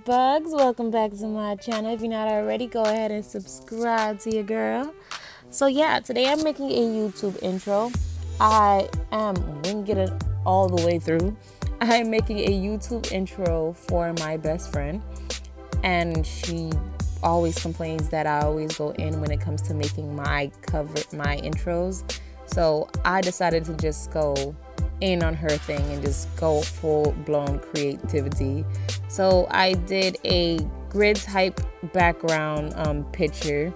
bugs? Welcome back to my channel. If you're not already, go ahead and subscribe to your girl. So yeah, today I'm making a YouTube intro. I wouldn't get it all the way through. I'm making a YouTube intro for my best friend, and she always complains that I always go in when it comes to making my intros. So I decided to just go in on her thing and just go full-blown creativity. So I did a grid type background picture,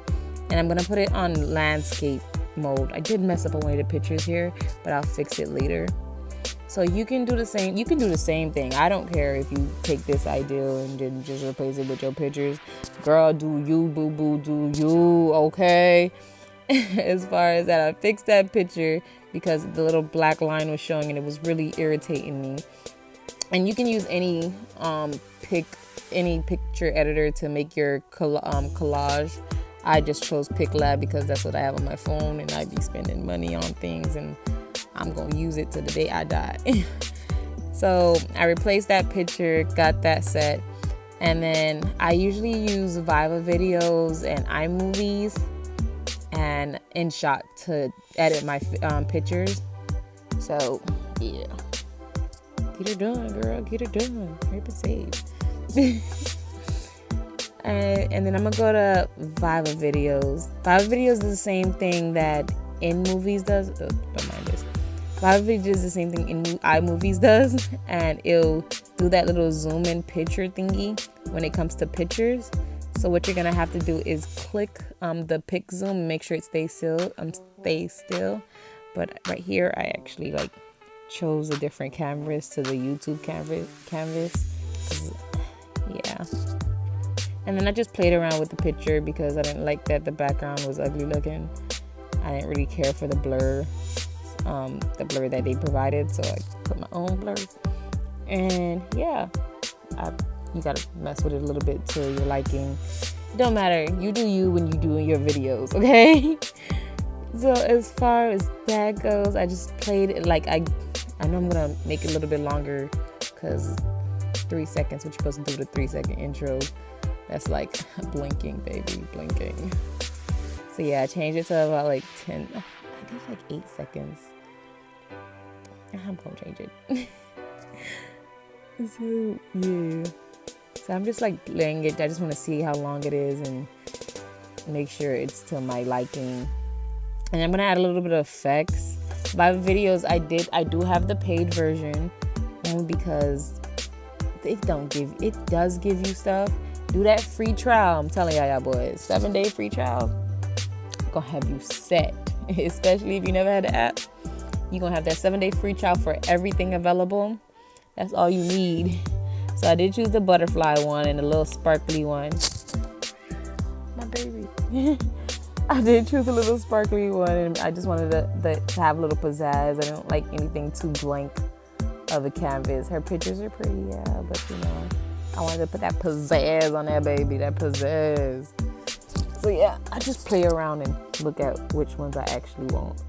and I'm gonna put it on landscape mode. I did mess up on one of the pictures here, but I'll fix it later. So you can do the same. You can do the same thing. I don't care if you take this idea and then just replace it with your pictures. Girl, do you, boo boo, do you? Okay. As far as that, I fixed that picture because the little black line was showing and it was really irritating me. And you can use any picture editor to make your collage. I just chose PicLab because that's what I have on my phone, and I be spending money on things, and I'm gonna use it till the day I die. So I replaced that picture, got that set, and then I usually use Viva videos and iMovies and InShot to edit my pictures. So yeah, get it done, girl, get it done. Rape and save. And then I'm gonna go to Viva videos. Viva videos is the same thing that InMovies does. Oh, don't mind this. Viva videos is the same thing iMovies does, and it'll do that little zoom in picture thingy when it comes to pictures. So what you're gonna have to do is click the pic zoom and make sure it stays still. But right here, I actually chose a different canvas to the YouTube canvas. Yeah. And then I just played around with the picture because I didn't like that the background was ugly looking. I didn't really care for the blur that they provided, so I put my own blur. And yeah, you gotta mess with it a little bit to your liking. It don't matter. You do you when you do your videos, okay? So as far as that goes, I just played it I know I'm gonna make it a little bit longer because 3 seconds, what you're supposed to do with a 3-second intro. That's like blinking, baby, blinking. So yeah, I changed it to about 10, I think 8 seconds. I'm gonna change it. So yeah. So I'm just playing it. I just want to see how long it is and make sure it's to my liking. And I'm gonna add a little bit of effects. By videos, I do have the paid version, only because it does give you stuff. Do that free trial. I'm telling y'all boys, 7-day free trial gonna have you set. Especially if you never had the app, you're gonna have that 7-day free trial for everything available. That's all you need. So I did choose the butterfly one and the little sparkly one. My baby. I did choose a little sparkly one, and I just wanted to have a little pizzazz. I don't like anything too blank of a canvas. Her pictures are pretty, yeah, but I wanted to put that pizzazz on that baby, that pizzazz. So yeah, I just play around and look at which ones I actually want.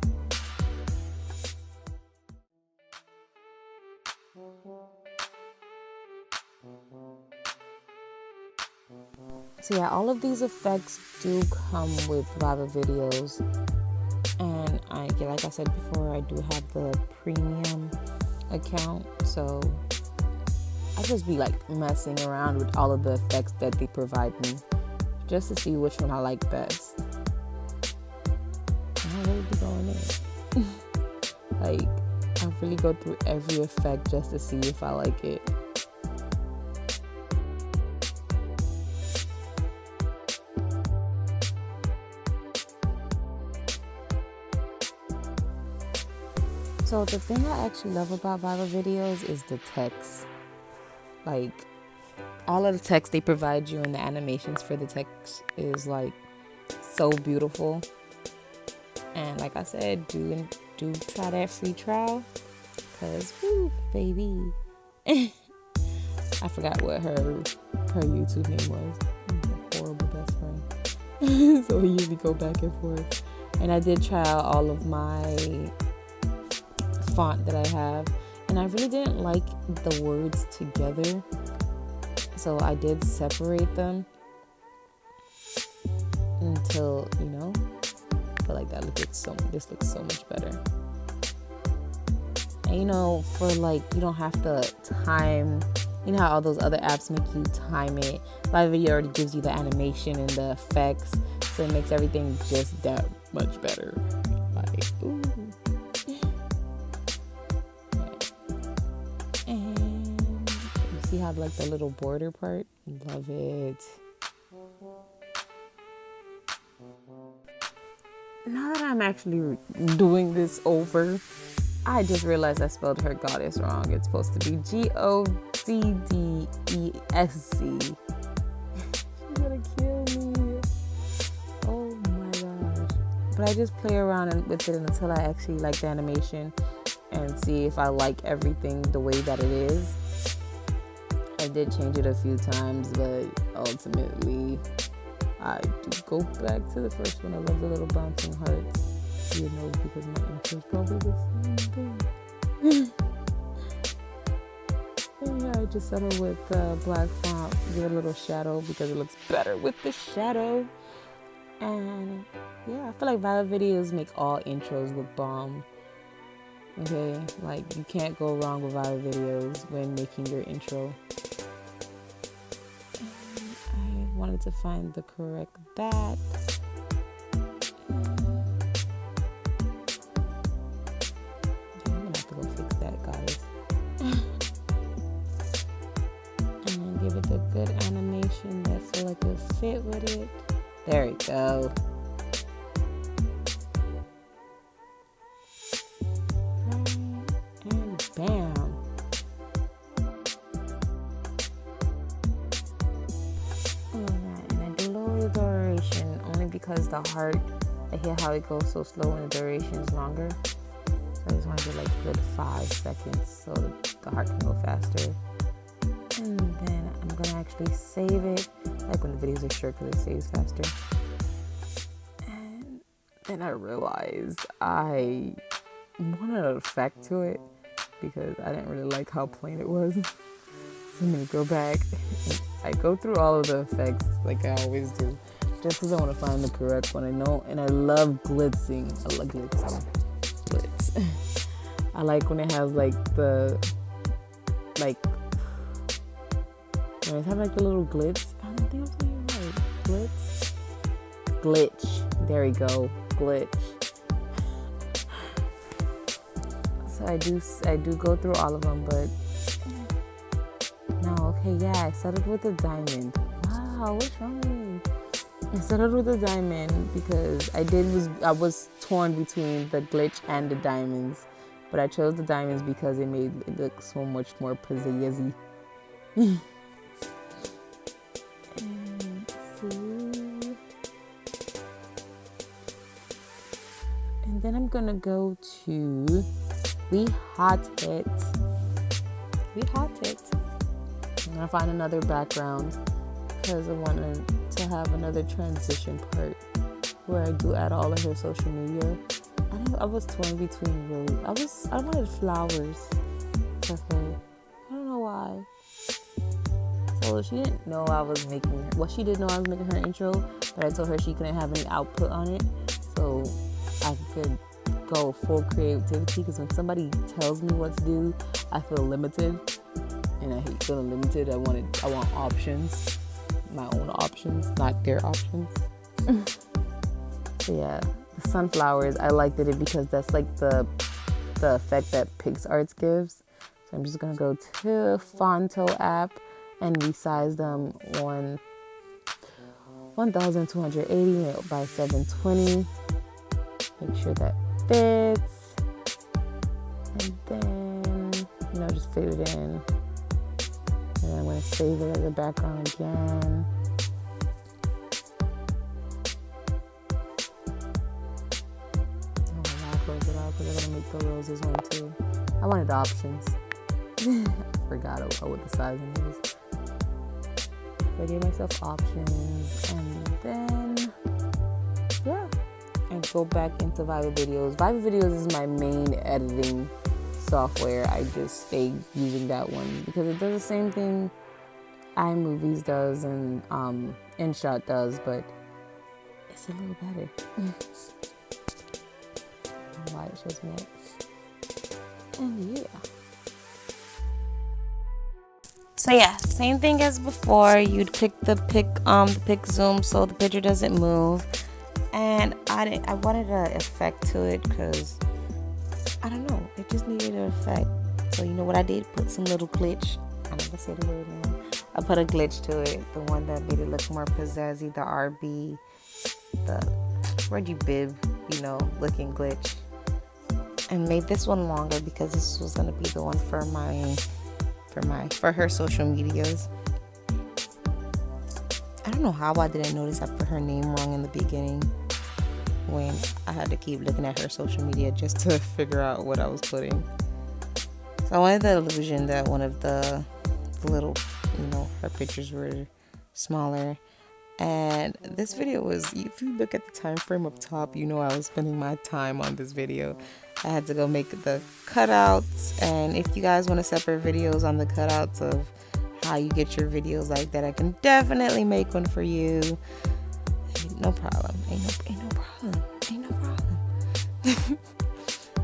So yeah, all of these effects do come with Viva videos, and like I said before, I do have the premium account, so I just be messing around with all of the effects that they provide me, just to see which one I like best. And I really be going in. I really go through every effect just to see if I like it. So the thing I actually love about Viva videos is the text. All of the text they provide you and the animations for the text is so beautiful. And like I said, do try that free trial, cause woo, baby. I forgot what her YouTube name was. A horrible best friend. So we usually go back and forth. And I did try out all of my font that I have, and I really didn't like the words together. So I did separate them until, you know, I feel like this looks so much better. And you know, for like, you don't have to time, you know how all those other apps make you time it. Live Video already gives you the animation and the effects, so it makes everything just that much better. Like, ooh. And you see how like the little border part? Love it. Now that I'm actually doing this over, I just realized I spelled her goddess wrong. It's supposed to be Goddesc. She's gonna kill me. Oh my gosh. But I just play around with it until I actually like the animation and see if I like everything the way that it is. I did change it a few times, but ultimately I do go back to the first one. I love the little bouncing hearts. You know, because my intro is probably the same thing. And yeah, I just settled with black font, give it a little shadow because it looks better with the shadow. And yeah, I feel like Violet videos make all intros look bomb. Okay, like you can't go wrong with Violet videos when making your intro. And I wanted to find the correct back. A good animation that feel like it fit with it. There we go. And bam. Alright, and I do lower the duration only because the heart, I hear how it goes so slow and the duration is longer. So I just want to do like a good 5 seconds so the heart can go faster. And then I'm going to actually save it, like when the videos are short because it saves faster. And then I realized I wanted an effect to it because I didn't really like how plain it was. So I'm going to go back and I go through all of the effects like I always do, just because I want to find the correct one. I know, and I love glitzing. I love glitzing. Glitz. I like when it has like the, like, when it's having like the little glitz. I don't think I'm saying it right. Glitch. There we go. Glitch. So I do go through all of them, but no. Okay, yeah. I settled with the diamond. Wow, what's wrong with me? I settled with the diamond because I was torn between the glitch and the diamonds, but I chose the diamonds because it made it look so much more pizzazzy. And then I'm gonna go to We Hot It. I'm gonna find another background because I wanted to have another transition part where I do add all of her social media. I was torn between rose. I wanted flowers for her. I don't know why. So she didn't know I was making her. Well, she did know I was making her intro, but I told her she couldn't have any output on it, so I could go full creativity. Because when somebody tells me what to do, I feel limited, and I hate feeling limited. I want options, my own options, not their options. So yeah, the sunflowers. I liked it because that's like the effect that PixArt gives. So I'm just gonna go to Fonto app and resize them on 1280 by 720. Make sure that fits, and then just fit it in. And then I'm gonna save it as a background again. Close it out because I'm gonna make the roses one too. I wanted options. I forgot what the sizing is. I gave myself options, and then and go back into Viva Videos. Viva Videos is my main editing software. I just stay using that one because it does the same thing iMovies does and InShot does, but it's a little better. Why it shows me that. And yeah. So yeah, same thing as before. You'd pick the pick zoom so the picture doesn't move. And I wanted an effect to it because I don't know, it just needed an effect. So you know what I did? Put some little glitch. I never say the word now. I put a glitch to it, the one that made it look more pizzazzy, the RB, the Reggie Bib, looking glitch. And made this one longer because this was gonna be the one for her social medias. I don't know how I didn't notice I put her name wrong in the beginning when I had to keep looking at her social media just to figure out what I was putting. So I wanted the illusion that one of the little, her pictures were smaller. And this video was, if you look at the time frame up top, I was spending my time on this video. I had to go make the cutouts, and if you guys want to separate videos on the cutouts of how you get your videos like that, I can definitely make one for you. No problem. Ain't no problem.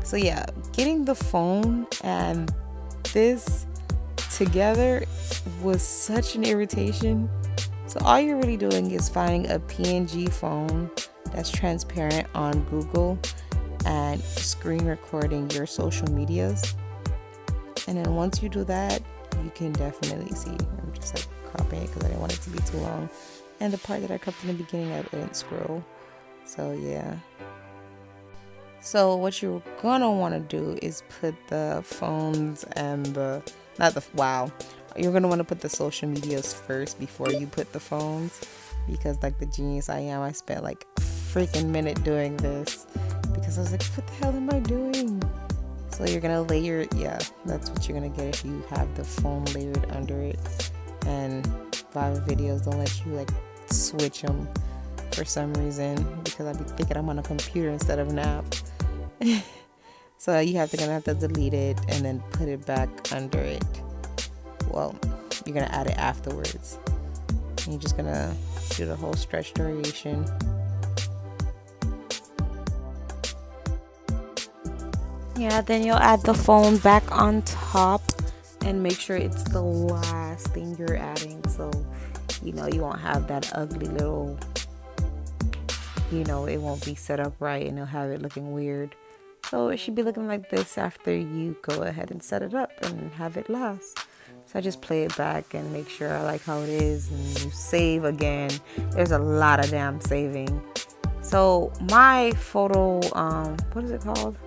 So yeah, getting the phone and this together was such an irritation. So all you're really doing is finding a PNG phone that's transparent on Google and screen recording your social medias. And then once you do that, you can definitely see. I'm just like cropping it because I didn't want it to be too long. And the part that I cropped in the beginning, I didn't scroll. So yeah. So what you're gonna want to do is put the phones and you're gonna want to put the social medias first before you put the phones, because like the genius I am, I spent like a freaking minute doing this because I was like, what the hell am I doing? So you're gonna layer, that's what you're gonna get if you have the phone layered under it. And Viva videos don't let you like switch them for some reason, because I'd be thinking I'm on a computer instead of an app. So gonna have to delete it and then put it back under it. Well, you're gonna add it afterwards. And you're just gonna do the whole stretch duration. Yeah, then you'll add the phone back on top and make sure it's the last thing you're adding, so you won't have that ugly little, it won't be set up right and it'll have it looking weird. So it should be looking like this after you go ahead and set it up and have it last. So I just play it back and make sure I like how it is, and you save again. There's a lot of damn saving. So my photo, what is it called?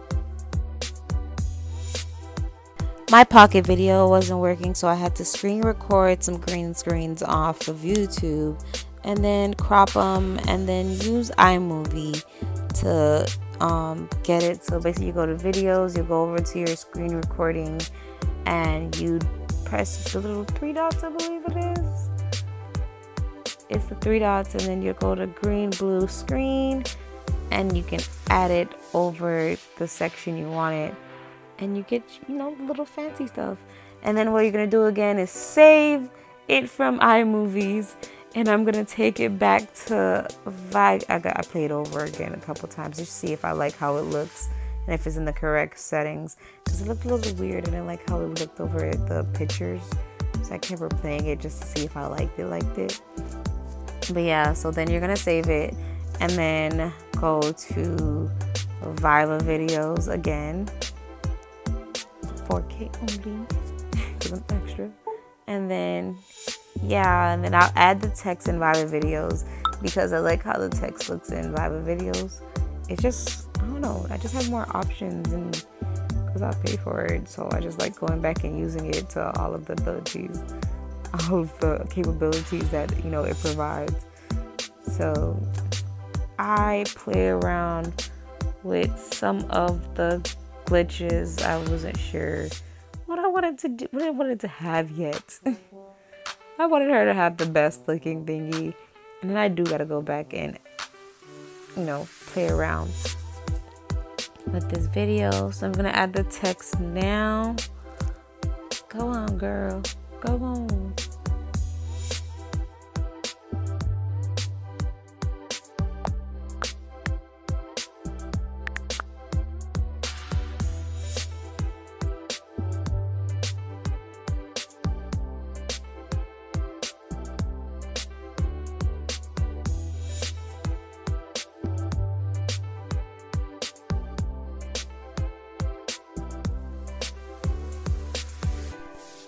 My pocket video wasn't working, so I had to screen record some green screens off of YouTube and then crop them and then use iMovie to get it. So basically you go to videos, you go over to your screen recording and you press the little three dots, I believe it is. It's the three dots, and then you go to green, blue screen and you can add it over the section you want it. And you get, little fancy stuff. And then what you're going to do again is save it from iMovies. And I'm going to take it back to I played over again a couple times just to see if I like how it looks and if it's in the correct settings. Because it looked a little weird. I didn't like how it looked over the pictures. So I kept replaying it just to see if I liked it. But yeah, so then you're going to save it. And then go to Viva videos again. 4K only because I'm extra. And then I'll add the text in Viva videos because I like how the text looks in Viva videos. It's just, I don't know, I just have more options, and because I pay for it, so I just like going back and using it to all of the capabilities that it provides. So I play around with some of the glitches. I wasn't sure what I wanted to do, what I wanted to have yet. I wanted her to have the best looking thingy, and then I do gotta go back and play around with this video. So I'm gonna add the text now. Go on, girl, go on.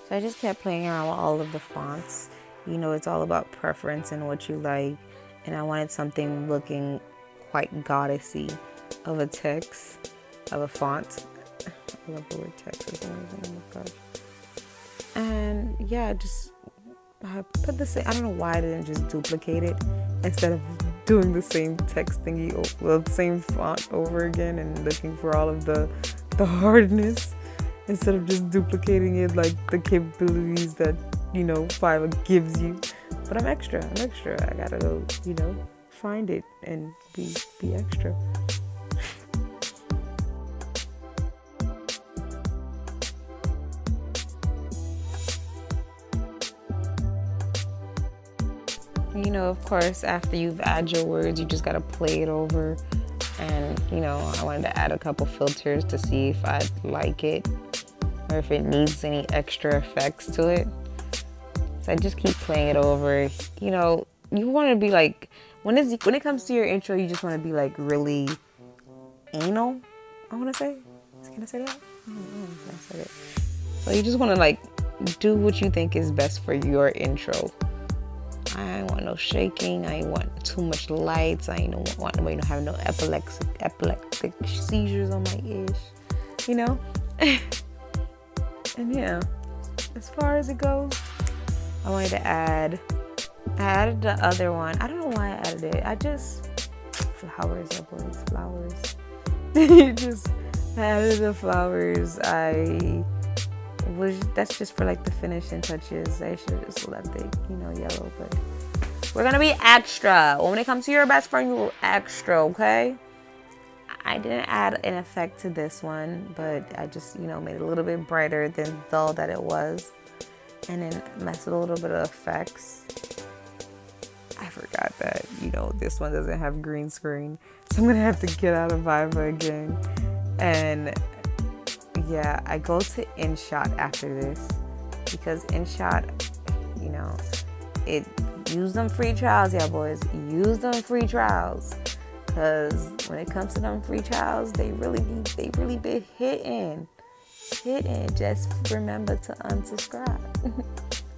So I just kept playing around with all of the fonts. You know, it's all about preference and what you like. And I wanted something looking quite goddessy of a text, of a font. I love the word text. It's amazing. Oh my gosh. And yeah, I put the same. I don't know why I didn't just duplicate it instead of doing the same text thingy, well, the same font over again and looking for all of the hardness instead of just duplicating it like the capabilities that, you know, Fiverr gives you. But I'm extra. I gotta go, you know, find it and be extra. You know, of course, after you've added your words, you just gotta play it over. And, you know, I wanted to add a couple filters to see if I like it or if it needs any extra effects to it. So I just keep playing it over. You know, you want to be like, when it comes to your intro, you just want to be like really anal, I want to say. Can I say that? I don't know if I said it. So you just want to like do what you think is best for your intro. I ain't want no shaking. I ain't want too much lights. I ain't want nobody to have no epileptic seizures on my ish. You know? And yeah, as far as it goes, I wanted to I added the other one. I don't know why I added it. Flowers, yeah, boys, flowers. I added the flowers. That's just for like the finishing touches. I should have just left it, you know, yellow, but we're gonna be extra. When it comes to your best friend, you're extra, okay? I didn't add an effect to this one, but I just, you know, made it a little bit brighter than dull that it was. And then messed with a little bit of effects. I forgot that, you know, this one doesn't have green screen. So I'm gonna have to get out of Viva again. And yeah, I go to InShot after this because InShot, you know, use them free trials, yeah, boys. Use them free trials. Because when it comes to them free trials, they really be hitting. Just remember to unsubscribe.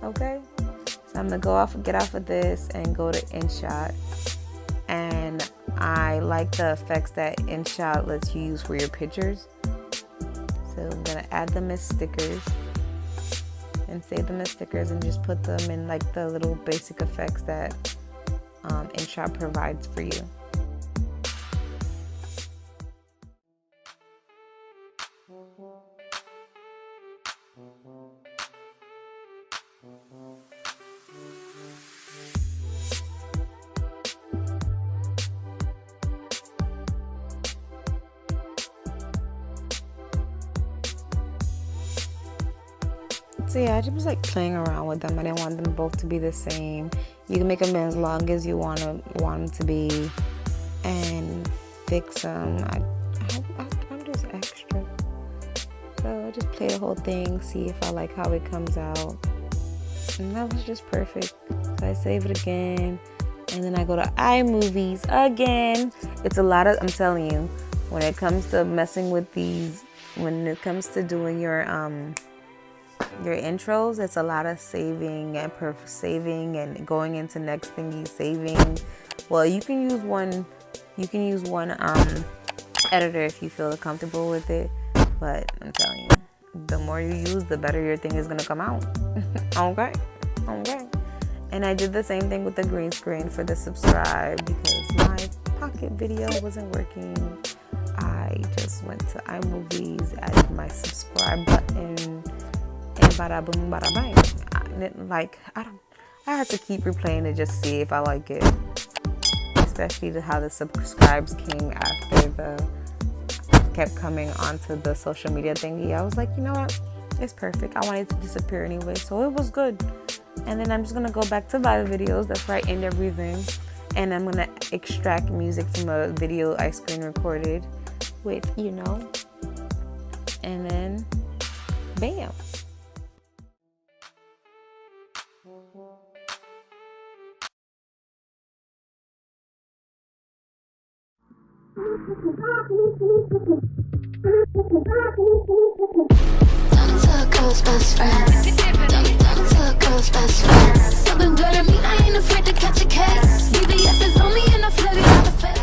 Okay? So I'm gonna get off of this and go to InShot. And I like the effects that InShot lets you use for your pictures. So I'm gonna add them as stickers and save them as stickers and just put them in like the little basic effects that InShot provides for you. So yeah, I just was like playing around with them. I didn't want them both to be the same. You can make them as long as you want them to be, and fix them. I'm just extra. So I just play the whole thing, see if I like how it comes out, and that was just perfect. So I save it again, and then I go to iMovies again. It's a lot of. I'm telling you, when it comes to messing with these, when it comes to doing your intros, it's a lot of saving and going into next thingy, saving. Well, you can use one editor if you feel comfortable with it, but I'm telling you, the more you use, the better your thing is gonna come out. Okay. And I did the same thing with the green screen for the subscribe because my pocket video wasn't working. I just went to iMovies, added my subscribe button, and bada boom, bada bang. I had to keep replaying it just to see if I like it. Especially how the subscribes came after kept coming onto the social media thingy. I was like, you know what? It's perfect. I wanted it to disappear anyway, so it was good. And then I'm just gonna go back to Viva videos. That's where I end everything. And I'm gonna extract music from a video I screen recorded with, you know. And then, bam. to a girl's best friend. Turn to a girl's best friend. Something good to me, I ain't afraid to catch a case. BBS is on me and I flood it out the face.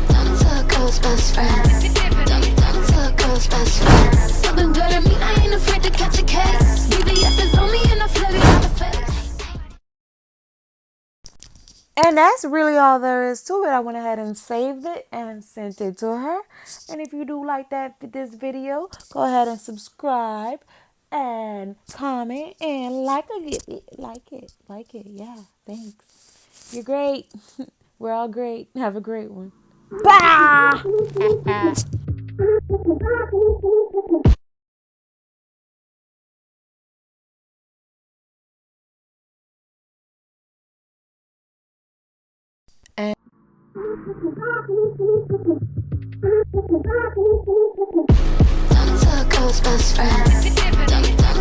Turn to a girl's best friend. Turn to a girl's best friend. Something good to me, I ain't afraid to catch a case. BBS is on me and I flood it out the face. And that's really all there is to it. I went ahead and saved it and sent it to her. And if you do like this video, go ahead and subscribe and comment and like it. Yeah, thanks. You're great. We're all great. Have a great one. Bye. And Turn to a girl's best friend.